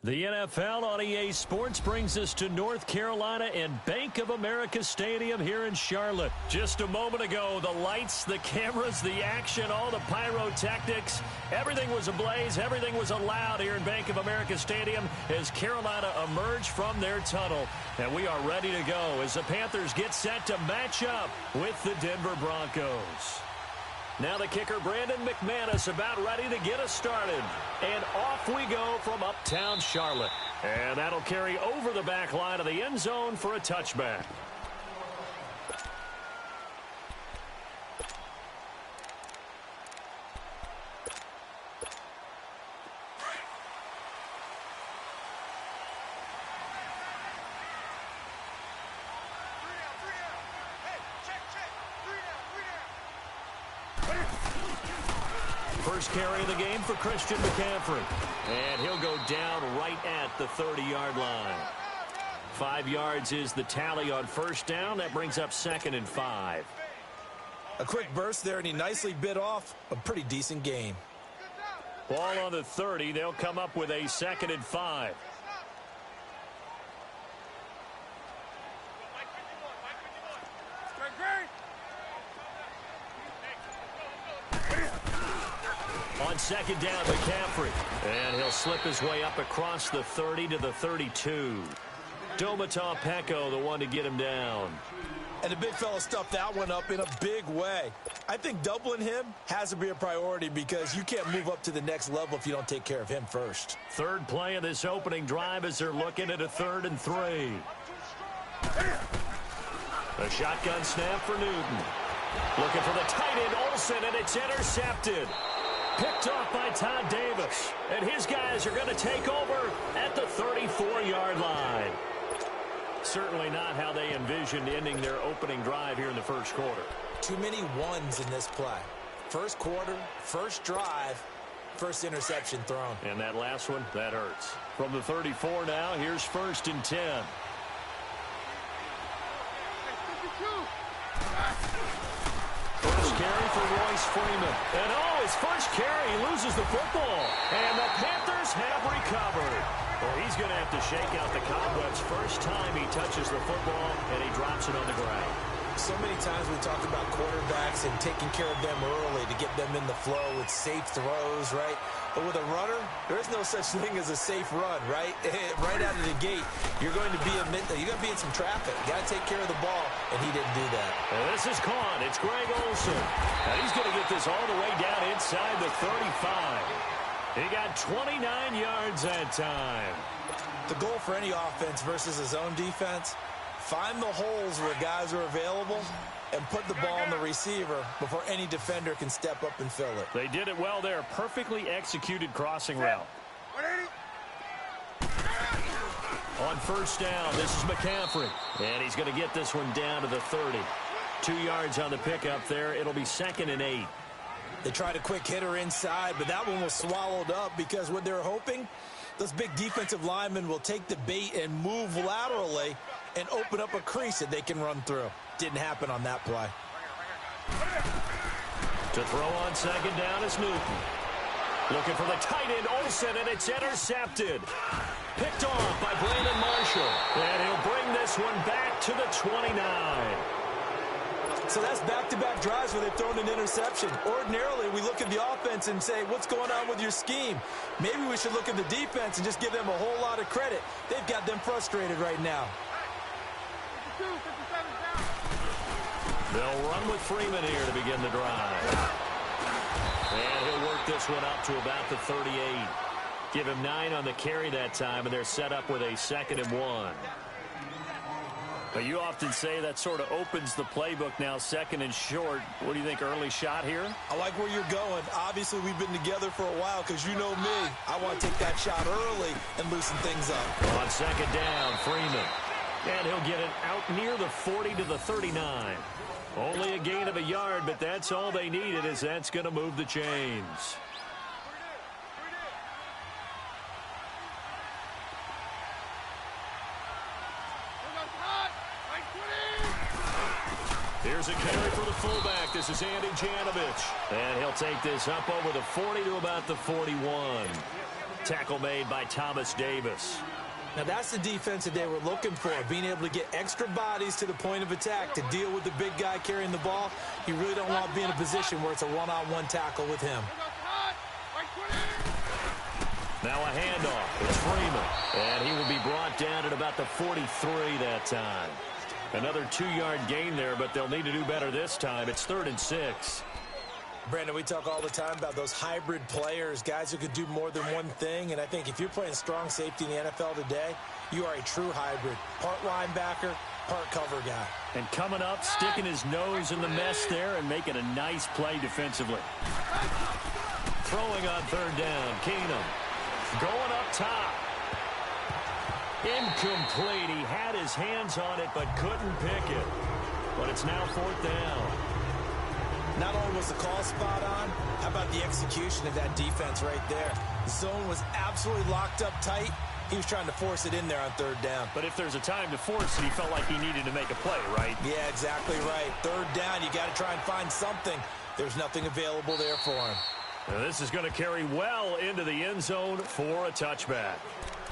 The NFL on EA Sports brings us to North Carolina and Bank of America Stadium here in Charlotte. Just a moment ago, the lights, the cameras, the action, all the pyrotechnics, everything was ablaze, everything was allowed here in Bank of America Stadium as Carolina emerged from their tunnel. And we are ready to go as the Panthers get set to match up with the Denver Broncos. Now the kicker, Brandon McManus, about ready to get us started. And off we go from uptown Charlotte. And that'll carry over the back line of the end zone for a touchback. First carry of the game for Christian McCaffrey. And he'll go down right at the 30-yard line. 5 yards is the tally on first down. That brings up 2nd and 5. A quick burst there, and he nicely bit off a pretty decent gain. Ball on the 30. They'll come up with a 2nd and 5. On second down, McCaffrey. And he'll slip his way up across the 30 to the 32. Domata Peko, the one to get him down. And the big fella stuffed that one up in a big way. I think doubling him has to be a priority because you can't move up to the next level if you don't take care of him first. Third play of this opening drive as they're looking at a 3rd and 3. A shotgun snap for Newton. Looking for the tight end, Olsen, and it's intercepted. Picked off by Todd Davis. And his guys are going to take over at the 34-yard line. Certainly not how they envisioned ending their opening drive here in the first quarter. Too many ones in this play. First quarter, first drive, first interception thrown. And that last one, that hurts. From the 34 now, here's 1st and 10. First carry for Royce Freeman. And his first carry, he loses the football. And the Panthers have recovered. Well, he's going to have to shake out the cobwebs first time he touches the football, and he drops it on the ground. So many times we talk about quarterbacks and taking care of them early to get them in the flow with safe throws, right? But with a runner, there is no such thing as a safe run, right? Right out of the gate, you're going to be in some traffic. You got to take care of the ball, and he didn't do that. And this is caught. It's Greg Olsen. And he's going to get this all the way down inside the 35. He got 29 yards that time. The goal for any offense versus a zone defense, find the holes where guys are available and put the ball on the receiver before any defender can step up and fill it. They did it well there. Perfectly executed crossing route. On first down, this is McCaffrey. And he's going to get this one down to the 30. 2 yards on the pickup there. It'll be 2nd and 8. They tried a quick hitter inside, but that one was swallowed up because what they're hoping, those big defensive linemen will take the bait and move laterally and open up a crease that they can run through. Didn't happen on that play. To throw on second down is Newton. Looking for the tight end, Olsen, and it's intercepted. Picked off by Brandon Marshall. And he'll bring this one back to the 29. So that's back-to-back drives where they've thrown an interception. Ordinarily, we look at the offense and say, what's going on with your scheme? Maybe we should look at the defense and just give them a whole lot of credit. They've got them frustrated right now. They'll run with Freeman here to begin the drive. And he'll work this one up to about the 38. Give him 9 on the carry that time, and they're set up with a 2nd and 1. But you often say that sort of opens the playbook now, 2nd and short. What do you think, early shot here? I like where you're going. Obviously, we've been together for a while because you know me. I want to take that shot early and loosen things up. On second down, Freeman. And he'll get it out near the 40 to the 39. Only a gain of a yard, but that's all they needed, as that's going to move the chains. Here's a carry for the fullback. This is Andy Janovich. And he'll take this up over the 40 to about the 41. tackle made by Thomas Davis. Now, that's the defense that they were looking for, being able to get extra bodies to the point of attack to deal with the big guy carrying the ball. You really don't want to be in a position where it's a one-on-one tackle with him. Now a handoff. It's Freeman. And he will be brought down at about the 43 that time. Another 2-yard gain there, but they'll need to do better this time. It's 3rd and 6. Brandon, we talk all the time about those hybrid players, guys who could do more than one thing. And I think if you're playing strong safety in the NFL today, you are a true hybrid. Part linebacker, part cover guy. And coming up, sticking his nose in the mess there and making a nice play defensively. Throwing on 3rd down, Keenum. Going up top. Incomplete. He had his hands on it but couldn't pick it. But it's now 4th down. Not only was the call spot on, how about the execution of that defense right there? The zone was absolutely locked up tight. He was trying to force it in there on 3rd down. But if there's a time to force it, he felt like he needed to make a play, right? Yeah, exactly right. 3rd down, you got to try and find something. There's nothing available there for him. Now this is going to carry well into the end zone for a touchback.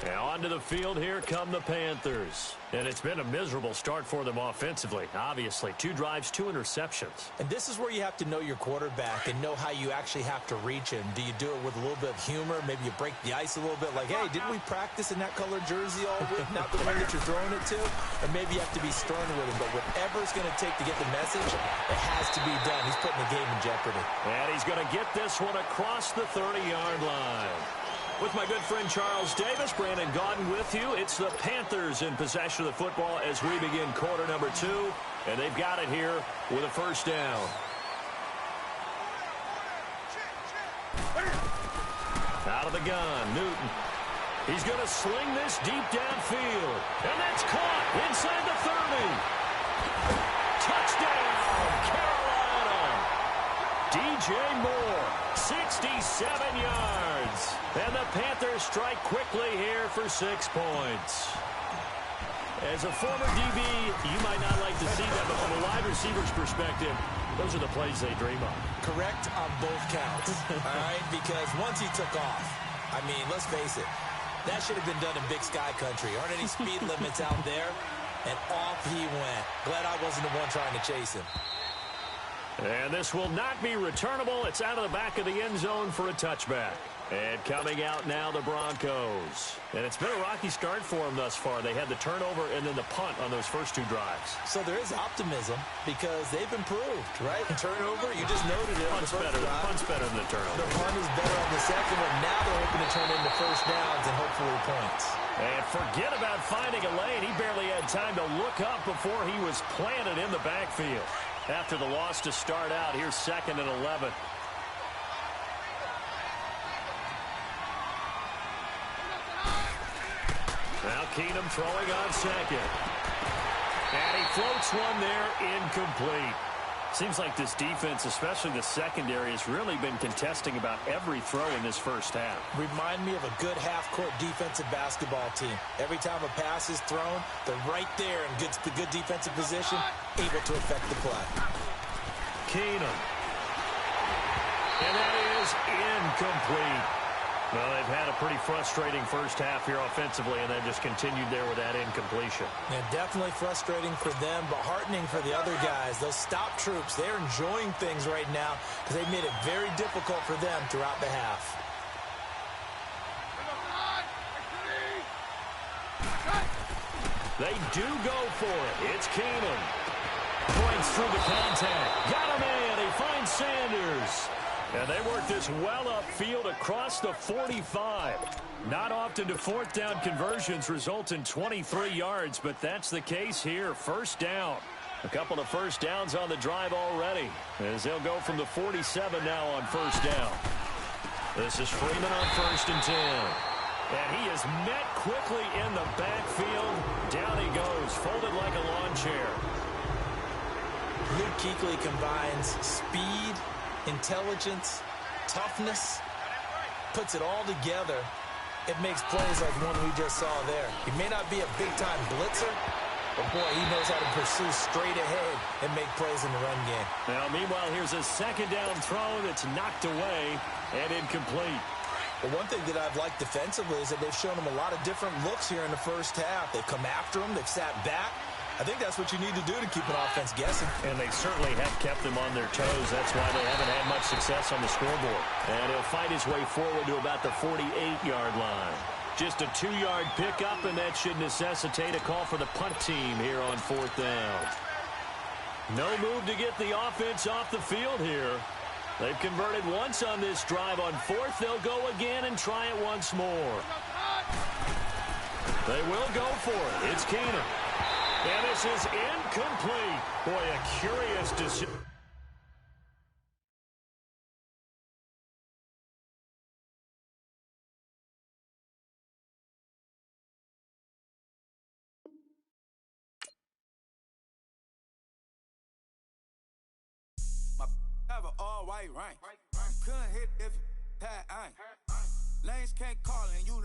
Now onto the field, here come the Panthers. And it's been a miserable start for them offensively. Obviously, 2 drives, 2 interceptions. And this is where you have to know your quarterback and know how you actually have to reach him. Do you do it with a little bit of humor? Maybe you break the ice a little bit like, hey, didn't we practice in that colored jersey all week? Not the one that you're throwing it to? Or maybe you have to be stern with him. But whatever it's going to take to get the message, it has to be done. He's putting the game in jeopardy. And he's going to get this one across the 30-yard line. With my good friend Charles Davis, Brandon Gaudin with you. It's the Panthers in possession of the football as we begin quarter number 2. And they've got it here with a 1st down. Out of the gun, Newton. He's going to sling this deep downfield. And that's caught inside the 30. Touchdown, Carolina. DJ Moore, 67 yards. And the Panthers strike quickly here for 6 points. As a former DB, you might not like to see that, but from a wide receiver's perspective, those are the plays they dream of. Correct on both counts, all right? Because once he took off, I mean, let's face it, that should have been done in Big Sky Country. Aren't any speed limits out there? And off he went. Glad I wasn't the one trying to chase him. And this will not be returnable. It's out of the back of the end zone for a touchback. And coming out now, the Broncos. And it's been a rocky start for them thus far. They had the turnover and then the punt on those first 2 drives. So there is optimism because they've improved, right? Turnover, you just noted it. Punt's better. The punt's better than the turnover. The punt is better on the second one. Now they're hoping to turn into 1st downs and hopefully points. And forget about finding a lane. He barely had time to look up before he was planted in the backfield. After the loss to start out, here's 2nd and 11. Now Keenum throwing on 2nd. And he floats one there, incomplete. Seems like this defense, especially the secondary, has really been contesting about every throw in this first half. Remind me of a good half-court defensive basketball team. Every time a pass is thrown, they're right there in good defensive position, able to affect the play. Keenum. And that is incomplete. Well, they've had a pretty frustrating first half here offensively, and they've just continued there with that incompletion. Yeah, definitely frustrating for them, but heartening for the other guys. Those stop troops, they're enjoying things right now because they've made it very difficult for them throughout the half. They do go for it. It's Keenum. Points through the contact. Got him in. He finds Sanders. And they work this well upfield across the 45. Not often do 4th down conversions result in 23 yards, but that's the case here. 1st down. A couple of 1st downs on the drive already, as they'll go from the 47 now on 1st down. This is Freeman on 1st and 10. And he is met quickly in the backfield. Down he goes, folded like a lawn chair. Luke Kuechly combines speed, intelligence, toughness, puts it all together. It makes plays like one we just saw there. He may not be a big-time blitzer, but, boy, he knows how to pursue straight ahead and make plays in the run game. Now, meanwhile, here's a 2nd down throw that's knocked away and incomplete. But one thing that I've liked defensively is that they've shown them a lot of different looks here in the first half. They've come after them. They've sat back. I think that's what you need to do to keep an offense guessing. And they certainly have kept them on their toes. That's why they haven't had much success on the scoreboard. And he'll fight his way forward to about the 48-yard line. Just a 2-yard pickup, and that should necessitate a call for the punt team here on 4th down. No move to get the offense off the field here. They've converted once on this drive. On 4th, they'll go again and try it once more. They will go for it. It's Keenum. And this is incomplete. Boy, a curious decision. Have an all-white rank. Couldn't hit if had ain't. Lanes can't call and you